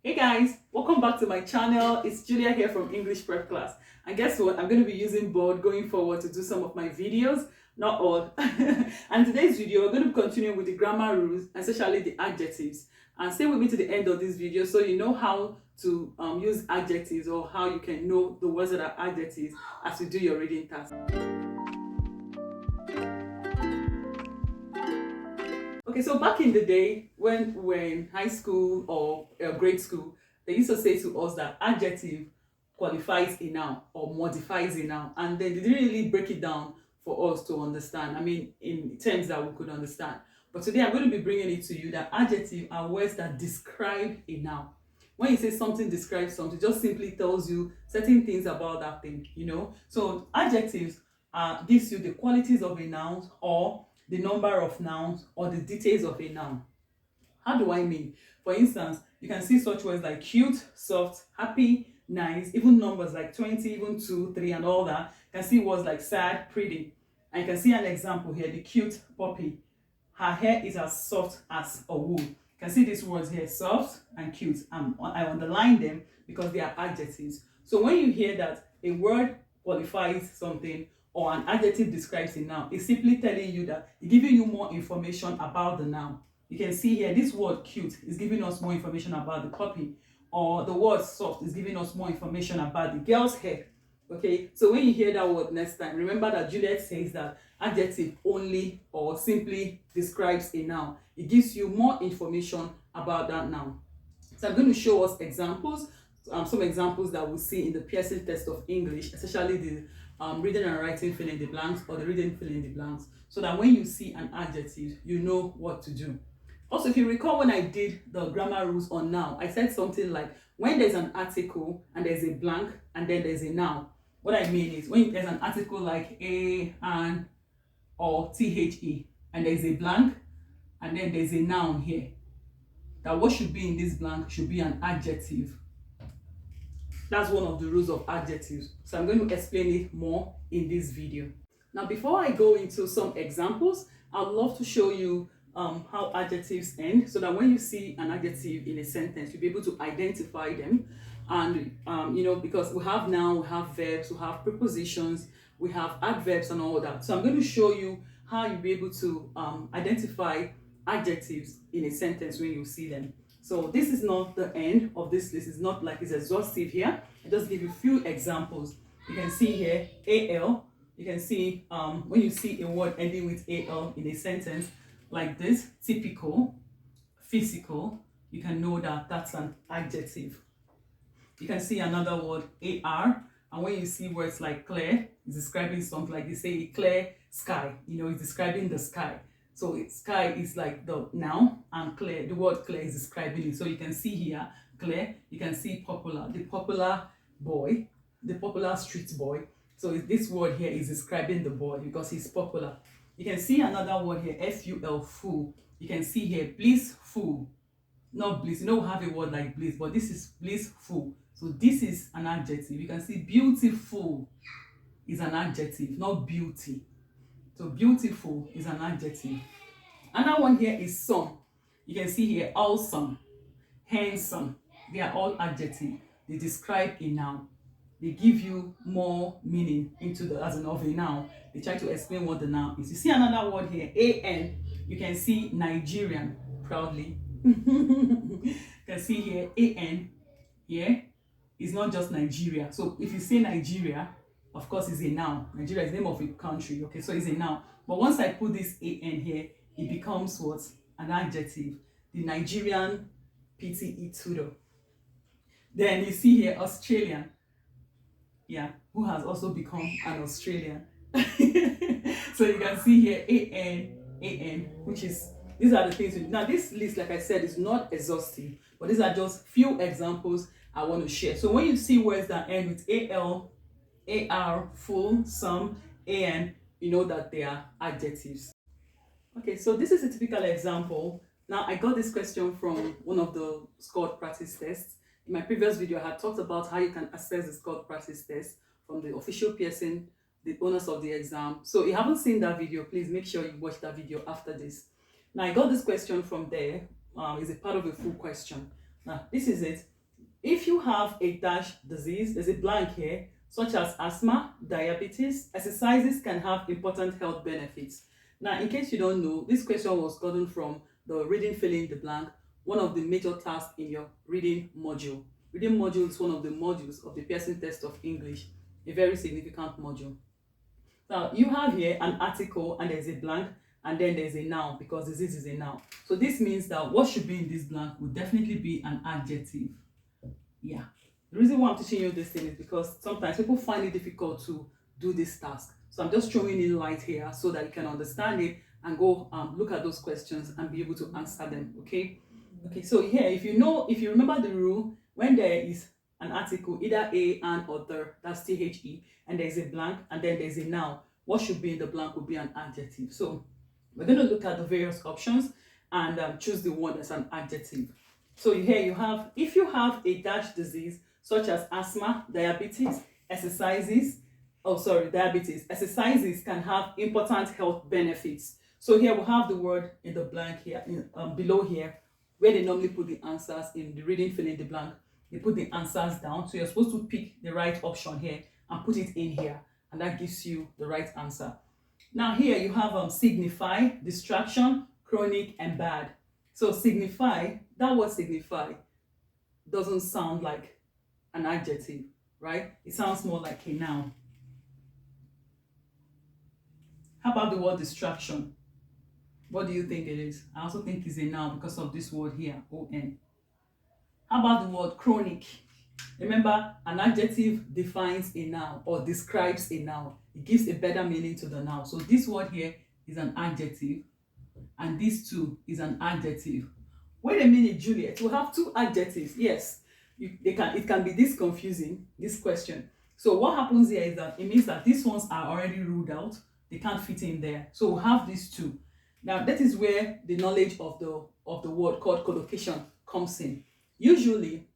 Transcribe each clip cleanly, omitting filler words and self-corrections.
Hey guys, welcome back to my channel. It's Julia here from English Prep Class. And guess what? I'm going to be using board going forward to do some of my videos, not all. And today's video, we're going to continue with the grammar rules, especially the adjectives. And stay with me to the end of this video so you know how to use adjectives or how you can know the words that are adjectives as you do your reading task. Okay, so back in the day when we were in high school or grade school, they used to say to us that adjective qualifies a noun or modifies a noun, and then they didn't really break it down for us to understand. I mean, in terms that we could understand. But today I'm going to be bringing it to you that adjective are words that describe a noun. When you say something describes something, it just simply tells you certain things about that thing, you know. So adjectives gives you the qualities of a noun or the number of nouns or the details of a noun. How do I mean? For instance, you can see such words like cute, soft, happy, nice, even numbers like 20, even 2, 3 and all that. You can see words like sad, pretty. And you can see an example here, the cute puppy. Her hair is as soft as a wool. You can see these words here, soft and cute. I underline them because they are adjectives. So when you hear that a word qualifies something or an adjective describes a noun, it's simply telling you that it's giving you more information about the noun. You can see here, this word cute is giving us more information about the puppy, or the word soft is giving us more information about the girl's hair. Okay, so when you hear that word next time, remember that Juliet says that adjective only or simply describes a noun. It gives you more information about that noun. So I'm going to show us examples, some examples that we'll see in the Pearson test of English, especially the reading and writing fill in the blanks or the reading fill in the blanks, so that when you see an adjective, you know what to do. Also, if you recall when I did the grammar rules on noun, I said something like when there's an article and there's a blank and then there's a noun. What I mean is when there's an article like a, an, or the, and there's a blank and then there's a noun here, that what should be in this blank should be an adjective. That's one of the rules of adjectives. So I'm going to explain it more in this video. Now, before I go into some examples, I'd love to show you how adjectives end, so that when you see an adjective in a sentence, you'll be able to identify them. And you know, because we have noun, we have verbs, we have prepositions, we have adverbs and all that. So I'm going to show you how you'll be able to identify adjectives in a sentence when you see them. So this is not the end of this list. It's not like it's exhaustive here. I just give you a few examples. You can see here AL. You can see when you see a word ending with AL in a sentence like this, typical, physical, you can know that that's an adjective. You can see another word AR, and when you see words like clear, it's describing something, like you say clear sky, you know, it's describing the sky. So sky is like the noun, and clear, the word clear is describing it. So you can see here clear, you can see popular, the popular boy, the popular street boy. So this word here is describing the boy because he's popular. You can see another word here, FUL, full. You can see here blissful, not bliss. You know, we have a word like bliss, but this is blissful. So this is an adjective. You can see beautiful is an adjective, not beauty. So beautiful is an adjective. Another one here is some. You can see here awesome, handsome. They are all adjectives. They describe a noun. They give you more meaning into the as of a noun. They try to explain what the noun is. You see another word here, AN. You can see Nigerian, proudly. You can see here AN. Yeah, it's not just Nigeria. So if you say Nigeria, of course, it's a noun. Nigeria is the name of a country. Okay, so it's a noun. But once I put this AN here, it becomes what? An adjective. The Nigerian PTE tutor. Then you see here Australian. Yeah, who has also become an Australian. So you can see here AN, which is, these are the things. Now this list, like I said, is not exhaustive, but these are just few examples I want to share. So when you see words that end with AL, AR, full, some, AN, you know that they are adjectives. Okay, so this is a typical example. Now I got this question from one of the scored practice tests. In my previous video, I had talked about how you can access the scored practice test from the official Pearson, the owners of the exam. So if you haven't seen that video, please make sure you watch that video after this. Now I got this question from there. It's a part of a full question. Now this is it. if you have a dash disease, there's a blank here, such as asthma, diabetes, exercises can have important health benefits. Now, in case you don't know, this question was gotten from the reading fill in the blank, one of the major tasks in your reading module. Reading module is one of the modules of the Pearson test of English, a very significant module. Now, you have here an article and there's a blank, and then there's a noun because disease is a noun. So this means that what should be in this blank would definitely be an adjective. Yeah. The reason why I'm teaching you this thing is because sometimes people find it difficult to do this task. So I'm just throwing in light here so that you can understand it and go look at those questions and be able to answer them. Okay. Okay. So here, if you remember the rule, when there is an article, either a, an, or the, that's THE, and there's a blank, and then there's a noun, what should be in the blank would be an adjective. So we're going to look at the various options and choose the one that's an adjective. So here you have, if you have a dash disease such as asthma, diabetes, exercises can have important health benefits. So here we have the word in the blank here, below here, where they normally put the answers in the reading fill in the blank. They put the answers down. So you're supposed to pick the right option here and put it in here, and that gives you the right answer. Now here you have signify, distraction, chronic, and bad. So signify, that word signify doesn't sound like an adjective, right? It sounds more like a noun. How about the word distraction? What do you think it is? I also think it's a noun because of this word here, O-N. How about the word chronic? Remember, an adjective defines a noun or describes a noun. It gives a better meaning to the noun. So this word here is an adjective, and this too is an adjective. Wait a minute, Juliet, we have two adjectives. Yes, it can be this confusing, this question. So what happens here is that it means that these ones are already ruled out. They can't fit in there. So we have these two. Now that is where the knowledge of the word called collocation comes in. Usually,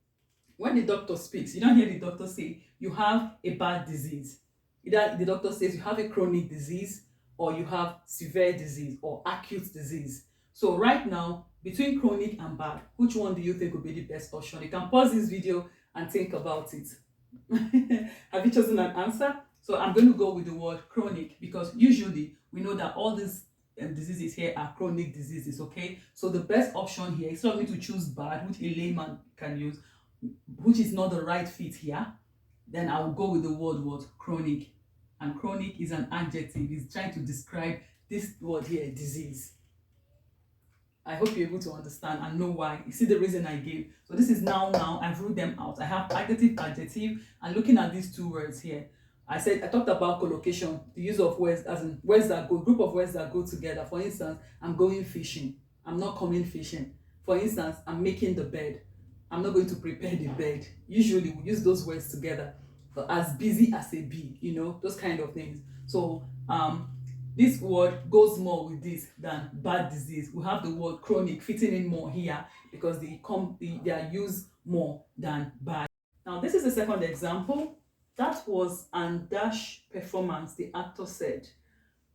when the doctor speaks, you don't hear the doctor say you have a bad disease. Either the doctor says you have a chronic disease, or you have severe disease or acute disease. So right now, between chronic and bad, which one do you think would be the best option? You can pause this video and think about it. Have you chosen an answer? So I'm going to go with the word chronic, because usually we know that all these diseases here are chronic diseases, okay? So the best option here, instead of me to choose bad, which a layman can use, which is not the right fit here, then I will go with the word chronic. And chronic is an adjective. It's trying to describe this word here, disease. I hope you're able to understand and know why. You see the reason I gave. So this is now, I've ruled them out. I have adjective, and looking at these two words here, I talked about collocation, the use of words, as in words that go, group of words that go together. For instance, I'm going fishing. I'm not coming fishing. For instance, I'm making the bed. I'm not going to prepare the bed. Usually we use those words together. As busy as a bee, those kind of things. So this word goes more with this than bad disease. We have the word chronic fitting in more here because they are used more than bad. Now this is the second example. That was an dash performance, the actor said.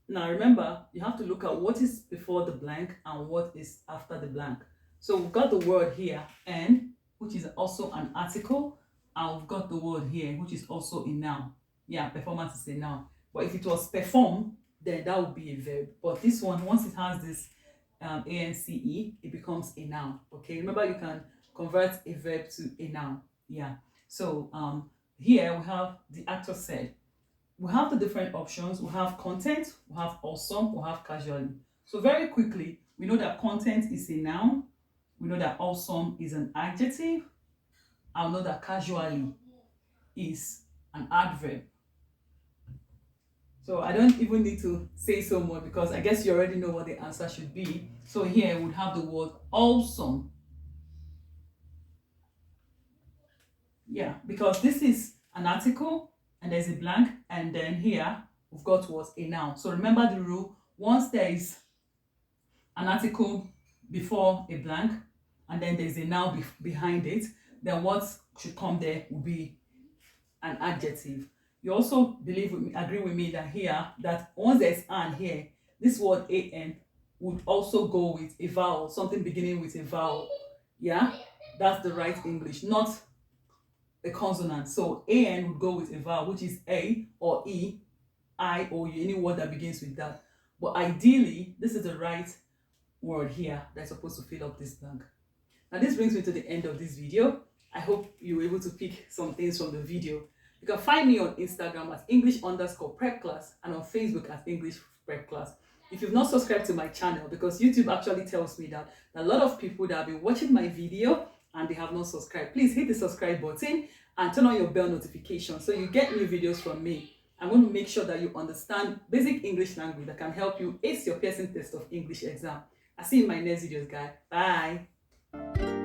Now remember, you have to look at what is before the blank and what is after the blank. So we've got the word here, and, which is also an article, and we've got the word here, which is also a noun. Yeah, performance is a noun. But if it was perform, then that would be a verb. But this one, once it has this ance, it becomes a noun. Okay, remember you can convert a verb to a noun. Yeah. So here we have the actor said. We have the different options. We have content, we have awesome, we have casually. So very quickly, we know that content is a noun. We know that awesome is an adjective. I'll know that casually is an adverb. So I don't even need to say so much because I guess you already know what the answer should be. So here we would have the word awesome. Yeah, because this is an article and there's a blank, and then here we've got what? A noun. So remember the rule, once there is an article before a blank and then there's a noun behind it, then what should come there will be an adjective. You also agree with me that here, that once there's an here, this word an would also go with a vowel, something beginning with a vowel. Yeah, that's the right English, not a consonant. So AN would go with a vowel, which is A or E, I or U, any word that begins with that. But ideally, this is the right word here that's supposed to fill up this blank. Now this brings me to the end of this video. I hope you were able to pick some things from the video. You can find me on Instagram at English_prep class and on Facebook at English prep class. If you've not subscribed to my channel, because YouTube actually tells me that a lot of people that have been watching my video and they have not subscribed, please hit the subscribe button and turn on your bell notification so you get new videos from me. I'm going to make sure that you understand basic English language that can help you ace your Pearson test of English exam. I'll see you in my next videos, guys. Bye.